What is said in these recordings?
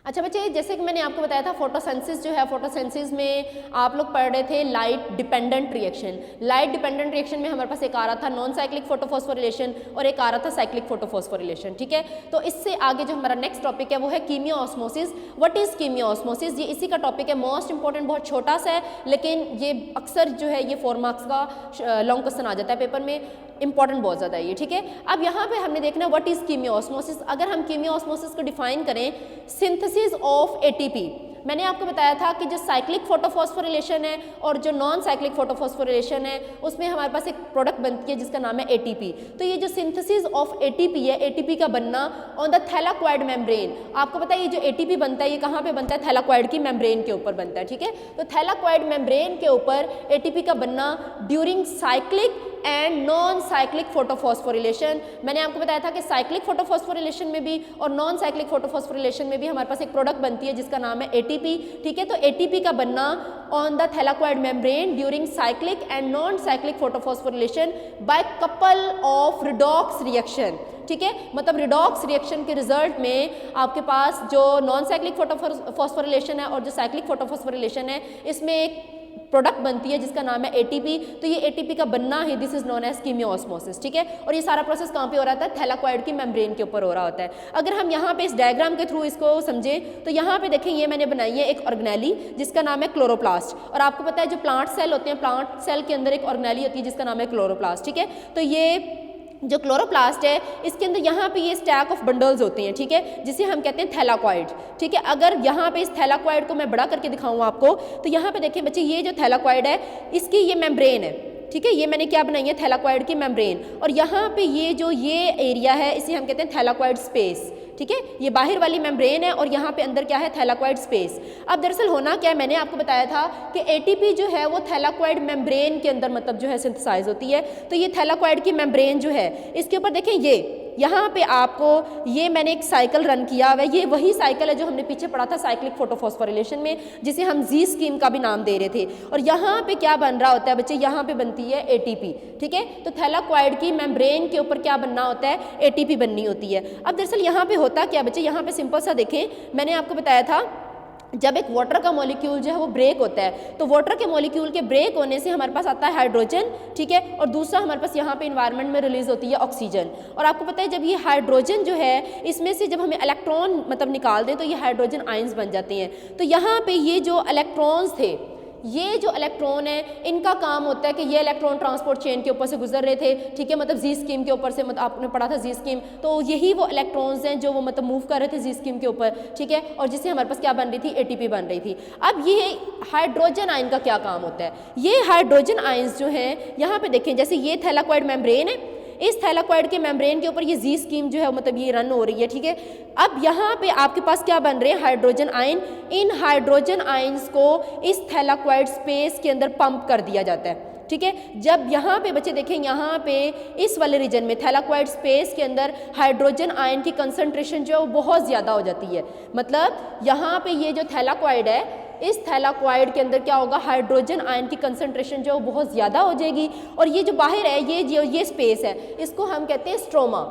अच्छा बच्चे, जैसे कि मैंने आपको बताया था फोटोसिंथेसिस जो है, फोटोसिंथेसिस में आप लोग पढ़ रहे थे light dependent reaction. Light dependent reaction में हमारे पास एक आ रहा था नॉन साइक्लिक फोटोफॉस्फोरिलेशन और एक आ रहा था साइक्लिक फोटोफॉस्फोरिलेशन, ठीक है। तो इससे आगे जो हमारा नेक्स्ट टॉपिक है वो है कीमियो ऑस्मोसिस। व्हाट इज कीमियो ऑस्मोसिस, ये इसी का टॉपिक है, मोस्ट इंपॉर्टेंट, बहुत छोटा सा है, लेकिन ये अक्सर जो है ये 4 मार्क्स का लॉन्ग क्वेश्चन आ जाता है पेपर में, इंपॉर्टेंट बहुत ज़्यादा है ये, ठीक है। अब यहाँ पे हमने देखना व्हाट इज कीमियो ऑस्मोसिस। अगर हम कीमियो ऑस्मोसिस को डिफाइन करें, सिंथेसिस ऑफ एटीपी। मैंने आपको बताया था कि जो साइक्लिक फोटोफॉस्फोरिलेशन है और जो नॉन साइक्लिक फोटोफॉस्फोरिलेशन है उसमें हमारे पास एक प्रोडक्ट बनती है जिसका नाम है एटीपी। तो ये जो सिंथेसिस ऑफ एटीपी है, एटीपी का बनना ऑन द थैलाक्वाइड मेम्ब्रेन, आपको पता है ये जो एटीपी बनता है ये कहाँ पे बनता है, थैलाक्वाइड की मेम्ब्रेन के ऊपर बनता है, ठीक है। तो थैलाक्वाइड मेम्ब्रेन के ऊपर एटीपी का बनना during cyclic and non cyclic photophosphorylation. मैंने आपको बताया था कि साइक्लिक फोटोफॉस्फोरिलेशन में भी और नॉन साइक्लिक फोटोफॉस्फोरिलेशन में भी हमारे पास एक प्रोडक्ट बनती है जिसका नाम है एटीपी, ठीक है। तो एटीपी का बनना on the thylakoid membrane during cyclic and non cyclic photophosphorylation by couple of redox reaction, ठीक है। मतलब रिडॉक्स रिएक्शन के रिजल्ट में आपके पास जो नॉन साइक्लिक फोटोफॉस्फोरिलेशन है और जो साइक्लिक फोटोफॉस्फोरिलेशन है इसमें एक प्रोडक्ट बनती है जिसका नाम है एटीपी। तो ये एटीपी का बनना है, दिस इज नोन एज कीमियो ऑस्मोसिस, ठीक है। और ये सारा प्रोसेस कहाँ पे हो रहा था, थैलाक्वाइड की मेम्ब्रेन के ऊपर हो रहा होता है। अगर हम यहाँ पे इस डायग्राम के थ्रू इसको समझें तो यहाँ पे देखें ये मैंने बनाई है एक ऑर्गेनेली जिसका नाम है क्लोरोप्लास्ट। और आपको पता है जो प्लांट सेल होते हैं, प्लांट सेल के अंदर एक ऑर्गेनेली होती है जिसका नाम है क्लोरोप्लास्ट, ठीक है। तो ये जो क्लोरोप्लास्ट है इसके अंदर यहाँ पे ये स्टैक ऑफ बंडल्स होते हैं, ठीक है, जिसे हम कहते हैं थैलाक्वाइड, ठीक है। अगर यहाँ पे इस थैलाक्वाइड को मैं बड़ा करके दिखाऊँ आपको तो यहाँ पे देखें बच्चे, ये जो थैलाक्वाइड है इसकी ये मेम्ब्रेन है, ठीक है। ये मैंने क्या बनाई है, थैलाक्वाइड की मेम्ब्रेन। और यहाँ पे ये जो ये एरिया है इसे हम कहते हैं थैलाक्वाइड स्पेस, ठीक है। ये बाहर वाली मेम्ब्रेन है और यहाँ पे अंदर क्या है, थैलाक्वाइड स्पेस। अब दरअसल होना क्या है, मैंने आपको बताया था कि एटीपी जो है वो थैलाक्वाइड मेम्ब्रेन के अंदर मतलब जो है सिंथेसाइज होती है। तो ये थैलाक्वाइड की मेम्ब्रेन जो है इसके ऊपर देखें, ये यहाँ पे आपको ये मैंने एक साइकिल रन किया हुआ है, ये वही साइकिल है जो हमने पीछे पढ़ा था साइक्लिक फोटोफॉस्फोरिलेशन में, जिसे हम जी स्कीम का भी नाम दे रहे थे। और यहाँ पे क्या बन रहा होता है बच्चे, यहाँ पे बनती है एटीपी, ठीक है। तो थैलाक्वाइड की मेम्ब्रेन के ऊपर क्या बनना होता है, एटीपी बननी होती है। अब दरअसल यहाँ पे होता क्या बच्चे, यहाँ पे सिंपल सा देखें, मैंने आपको बताया था जब एक वाटर का मॉलिक्यूल जो है वो ब्रेक होता है तो वाटर के मॉलिक्यूल के ब्रेक होने से हमारे पास आता है हाइड्रोजन, ठीक है। और दूसरा हमारे पास यहाँ पे इन्वायरमेंट में रिलीज होती है ऑक्सीजन। और आपको पता है जब ये हाइड्रोजन जो है इसमें से जब हमें इलेक्ट्रॉन मतलब निकाल दें तो ये हाइड्रोजन आयंस बन जाते हैं। तो यहाँ पे ये जो इलेक्ट्रॉन्स थे, ये जो इलेक्ट्रॉन है इनका काम होता है कि ये इलेक्ट्रॉन ट्रांसपोर्ट चेन के ऊपर से गुजर रहे थे, ठीक है, मतलब जी स्कीम के ऊपर से, मतलब आपने पढ़ा था जी स्कीम, तो यही वो इलेक्ट्रॉन्स हैं जो वो मतलब मूव कर रहे थे जी स्कीम के ऊपर, ठीक है। और जिससे हमारे पास क्या बन रही थी, एटीपी बन रही थी। अब ये हाइड्रोजन आयन का क्या काम होता है, ये हाइड्रोजन आयंस जो हैं यहाँ पे देखें, जैसे ये थैलाक्वाइड मेम्ब्रेन है, इस थैलाक्वाइड के मेम्ब्रेन के ऊपर ये जी स्कीम जो है मतलब ये रन हो रही है, ठीक है। अब यहाँ पे आपके पास क्या बन रहे हैं, हाइड्रोजन आयन। इन हाइड्रोजन आयंस को इस थैलाक्वाइड स्पेस के अंदर पंप कर दिया जाता है, ठीक है। जब यहाँ पे बच्चे देखें, यहाँ पे इस वाले रीजन में थैलाक्वाइड स्पेस के अंदर हाइड्रोजन आयन की कंसंट्रेशन जो है वो बहुत ज़्यादा हो जाती है। मतलब यहाँ पे ये जो थैलाक्वाइड है इस थैलाक्वाइड के अंदर क्या होगा, हाइड्रोजन आयन की कंसंट्रेशन जो बहुत ज़्यादा हो जाएगी। और ये जो बाहर है ये स्पेस है, इसको हम कहते हैं स्ट्रोमा।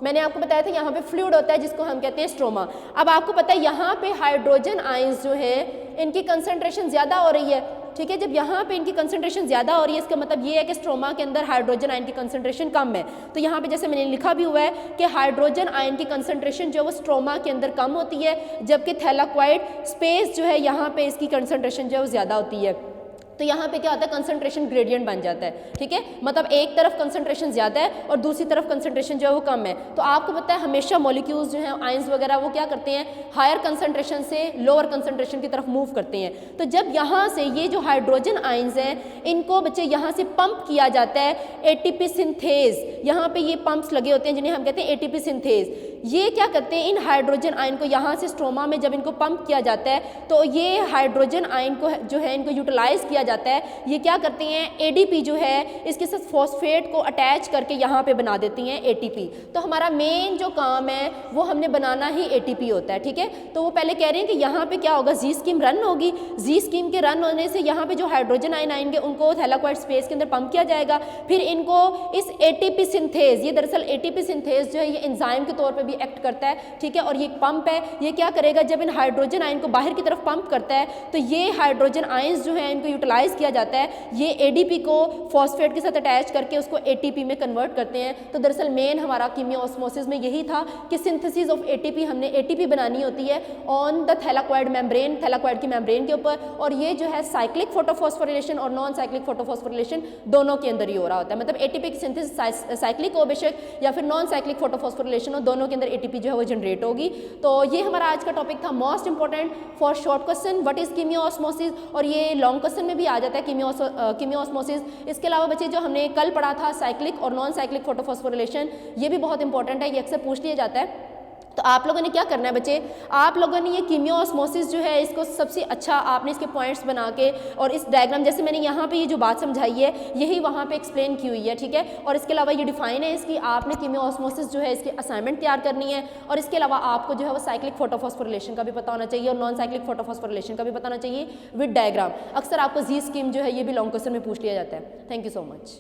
मैंने आपको बताया था यहाँ पे फ्लूइड होता है जिसको हम कहते हैं स्ट्रोमा। अब आपको पता है यहाँ पे हाइड्रोजन आयंस जो है इनकी कंसंट्रेशन ज़्यादा हो रही है, ठीक है। जब यहाँ पे इनकी कंसंट्रेशन ज़्यादा हो रही है इसका मतलब ये है कि स्ट्रोमा के अंदर हाइड्रोजन आयन की कंसंट्रेशन कम है। तो यहाँ पे जैसे मैंने लिखा भी हुआ है कि हाइड्रोजन आयन की कंसंट्रेशन जो वो स्ट्रोमा के अंदर कम होती है, जबकि थैलाक्वाइड स्पेस जो है यहाँ पे इसकी कंसंट्रेशन जो है वो ज़्यादा होती है। तो यहाँ पे क्या होता है, कंसंट्रेशन ग्रेडियंट बन जाता है, ठीक है। मतलब एक तरफ कंसंट्रेशन ज़्यादा है और दूसरी तरफ कंसंट्रेशन जो है वो कम है। तो आपको पता है हमेशा मॉलिक्यूल्स जो हैं आयंस वगैरह वो क्या करते हैं, हायर कंसंट्रेशन से लोअर कंसंट्रेशन की तरफ मूव करते हैं। तो जब यहाँ से ये जो हाइड्रोजन आयंस हैं इनको बच्चे यहाँ से पंप किया जाता है एटीपी सिंथेज, यहाँ पे ये पंप्स लगे होते हैं जिन्हें हम कहते हैं एटीपी सिंथेज। ये क्या करते हैं, इन हाइड्रोजन आयन को यहाँ से स्ट्रोमा में जब इनको पंप किया जाता है तो ये हाइड्रोजन आयन को जो है इनको यूटिलाइज किया जाता है, ये क्या करती हैं एडीपी जो है इसके साथ फॉस्फेट को अटैच करके यहाँ पे बना देती हैं एटीपी। तो हमारा मेन जो काम है वो हमने बनाना ही एटीपी होता है, ठीक है। तो वो पहले कह रहे हैं कि यहाँ पे क्या होगा, जी स्कीम रन होगी, जी स्कीम के रन होने से यहाँ पे जो हाइड्रोजन आयन आएंगे उनको थैलाकोइड स्पेस के अंदर पंप किया जाएगा, फिर इनको इस एटीपी सिंथेज, ये दरअसल एटीपी सिंथेज जो है ये एंजाइम के तौर पे भी एक्ट करता है, ठीक है। और ये पंप है, ये क्या करेगा, जब इन हाइड्रोजन आयन को बाहर की तरफ पंप करता है तो ये हाइड्रोजन आयंस जो है इनको यूटिलाइज किया जाता है, ये एडीपी को फॉस्फेट के साथ अटैच करके उसको एटीपी में कन्वर्ट करते हैं। तो दरअसल मेन हमारा कीमियोऑस्मोसिस में यही था कि सिंथेसिस ऑफ एटीपी, हमने एटीपी बनानी होती है ऑन द थैलाकोइड मेम्ब्रेन, थैलाकोइड की मेम्ब्रेन के ऊपर, और ये जो है साइक्लिक फोटोफॉस्फोरिलेशन और नॉन साइक्लिक फोटोफॉस्फोरिलेशन दोनों के अंदर ही हो रहा होता है। मतलब एटीपी की सिंथेसिस साइक्लिक हो बेशक या फिर नॉन साइक्लिक फोटोफॉस्फोरिलेशन हो, दोनों के अंदर एटीपी जो है वो जनरेट होगी। तो ये हमारा आज का टॉपिक था, most important for short question, what is chemiosmosis, और ये लॉन्ग क्वेश्चन में भी आ जाता है कीमियोऑस्मोसिस। इसके अलावा बच्चे जो हमने कल पढ़ा था साइक्लिक और नॉन साइक्लिक फोटोफॉस्फोरिलेशन, ये भी बहुत इंपॉर्टेंट है, ये अक्सर पूछ लिया जाता है। तो आप लोगों ने क्या करना है बच्चे, आप लोगों ने ये कीमियोऑस्मोसिस जो है इसको सबसे अच्छा आपने इसके पॉइंट्स बना के और इस डायग्राम जैसे मैंने यहाँ पे ये जो बात समझाई है यही वहाँ पे एक्सप्लेन की हुई है, ठीक है। और इसके अलावा ये डिफाइन है इसकी, आपने कीमियोऑस्मोसिस जो है इसकी असाइनमेंट तैयार करनी है, और इसके अलावा आपको जो है वो साइक्लिक फोटोफॉस्फोरिलेशन का भी पता होना चाहिए और नॉन साइक्लिक फोटोफॉस्फोरिलेशन का भी पता होना चाहिए विद डायग्राम। अक्सर आपको जी स्कीम जो है ये भी लॉन्ग क्वेश्चन में पूछ लिया जाता है। Thank you so much.